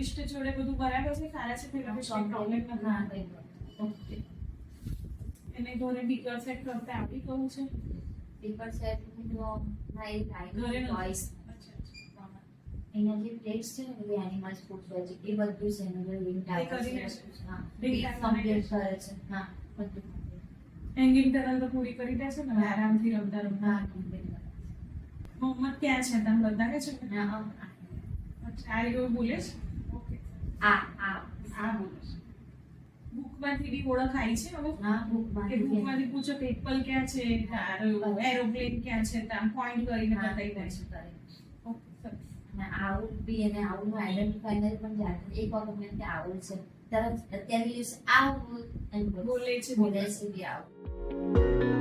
List જોડે બધું બરાબર છે, સારા છે, પેલા કોઈ પ્રોબ્લેમ ના નથી. કઈ ઓકે. એને ઘરે બીકર સેટ કરતા આવડી ગયું છે? પેપર સેટ તો ના એ ઘરે ઘરે નથી. ચોઈસ અચ્છા. અહીંયા જે પ્લેસ છે ને બધી એનિમલ્સ ફૂડ વેજી એ બધું છે એનું જે લિંક એ કરી આવે દે છે છે. હા Link એ આપી કમ્પ્લીટ દે કરે છે હા બધું complete. હેંગિંગ ટનલ તો પૂરી કરી દેશે ને આરામથી રમતા રમતા. હા કમ્પ્લીટ કરે મોહમ્મદ ક્યાં છે? તમે બધા કે છે છે હા અચ્છા, આ એવું બોલે છે? ઓકે. આ આ બોલે છે. બુકમાંથી બી ઓળખાય છે હવે? હા બુકમાં કે બુકમાંથી પૂછો કે એપલ ક્યાં છે, એરોપ્લેન ક્યાં છે, ત્યાં પોઈન્ટ કરીને બતાવી દે છે. ઓકે, સરસ. અને આવું બી અને આવું આઈડેન્ટિફાઈ પણ જાતે એક વખત મેં કે આવું છે તરત અત્યારે દિવસ આવું એમ બોલે છે. બોલે છે બી આવું